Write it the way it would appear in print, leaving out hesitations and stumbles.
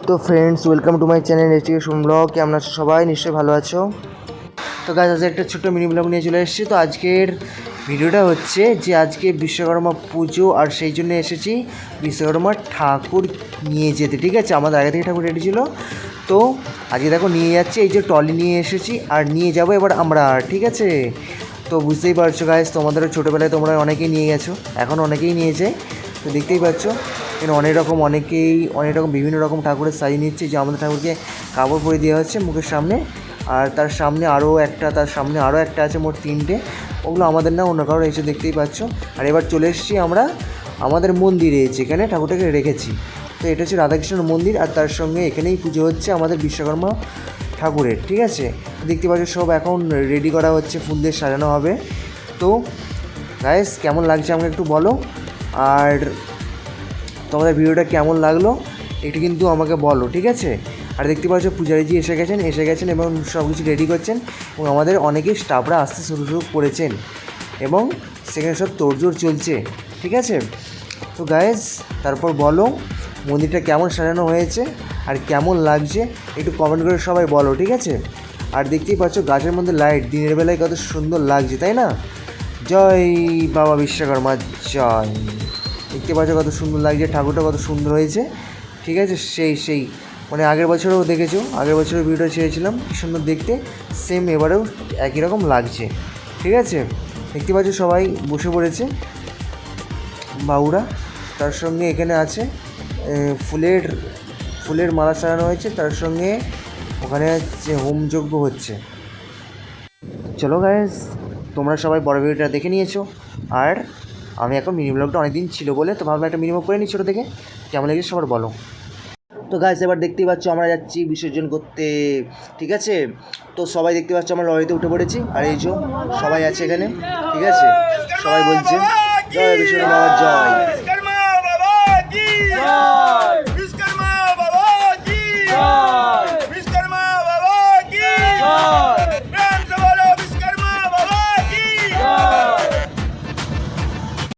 তো friends, welcome to my channel education blog. কেমন আছো সবাই? নিশ্চয়ই ভালো আছো। তো গাইজ, আজকে একটা ছোট্ট মিনি ব্লগ নিয়ে চলে এসেছি। তো আজকের ভিডিওটা হচ্ছে যে আজকে বিশ্বকর্মা পুজো, আর সেই জন্য এসেছি বিশ্বকর্মার ঠাকুর নিয়ে যেতে। ঠিক আছে, আমাদের আগে থেকে ঠাকুর রেডি ছিল, তো আজকে দেখো নিয়ে যাচ্ছি। এই যে ট্রলি নিয়ে এসেছি আর নিয়ে যাব এবার আমরা। ঠিক আছে, তো বুঝতেই পারছো গাইজ, তোমাদেরও ছোটোবেলায় তোমরা অনেকেই নিয়ে গেছো, এখন অনেকেই নিয়েছে। তো দেখতেই পাচ্ছ এখানে অনেক রকম বিভিন্ন রকম ঠাকুরের সাইজ নিচ্ছে। যে আমাদের ঠাকুরকে কাপড় পরে দেওয়া হচ্ছে মুখের সামনে, আর তার সামনে আরও একটা আছে, মোট তিনটে। ওগুলো আমাদের না, অন্য কারো এসে, দেখতেই পাচ্ছ। আর এবার চলে এসেছি আমরা আমাদের মন্দিরে, যেখানে ঠাকুরটাকে রেখেছি। তো এটা হচ্ছে রাধাকৃষ্ণের মন্দির, আর তার সঙ্গে এখানেই পুজো হচ্ছে আমাদের বিশ্বকর্মা ঠাকুরের। ঠিক আছে, দেখতে পাচ্ছ সব এখন রেডি করা হচ্ছে, ফুল দিয়ে সাজানো হবে। তো গাইস, কেমন লাগছে আমাকে একটু বলো, আর তোমাদের ভিডিওটা কেমন লাগলো একটু কিন্তু আমাকে বলো। ঠিক আছে, আর দেখতে পাচ্ছ পূজারীজি এসে গেছেন এবং সব কিছু রেডি করছেন, এবং আমাদের অনেকেই স্টাফরা আসতে শুরু করেছেন, এবং সেখানে সব তোড়জোড় চলছে। ঠিক আছে, তো গাইস, তারপর বলো মন্দিরটা কেমন সাজানো হয়েছে আর কেমন লাগছে, একটু কমেন্ট করে সবাই বলো। ঠিক আছে, আর দেখতেই পাচ্ছ গাছের মধ্যে লাইট, দিনের বেলায় কত সুন্দর লাগছে, তাই না? জয় বাবা বিশ্বকর্মা জয়। দেখতে পাচ্ছ কত সুন্দর লাগছে, ঠাকুরটা কত সুন্দর হয়েছে। ঠিক আছে, সেই মানে আগের বছরও দেখেছো, আগের বছরের ভিডিও ছেড়েছিলাম, কী সুন্দর দেখতে, সেম এবারেও একই রকম লাগছে। ঠিক আছে, দেখতে পাচ্ছ সবাই বসে পড়েছে বাবুরা, তার সঙ্গে এখানে আছে ফুলের মালা সাজানো হয়েছে, তার সঙ্গে ওখানে হচ্ছে হোমযজ্ঞ হচ্ছে। চলো গাইস, তোমরা সবাই বড় ভিডিওটা দেখে নিয়েছো, আর আমি এখন মিনি ব্লগটা অনেকদিন ছিল বলে তো ভাবলাম একটা মিনিমাম করে নিই ছোটো থেকে। কেমন লেগেছে সবার বলো। তো গাইস, এবার দেখতেই পাচ্ছ আমরা যাচ্ছি বিসর্জন করতে। ঠিক আছে, তো সবাই দেখতে পাচ্ছ আমরা লরিতে উঠে পড়েছি, আর এই যে সবাই আছে এখানে। ঠিক আছে, সবাই বলছে জয় বিশ্বকর্মা জয়।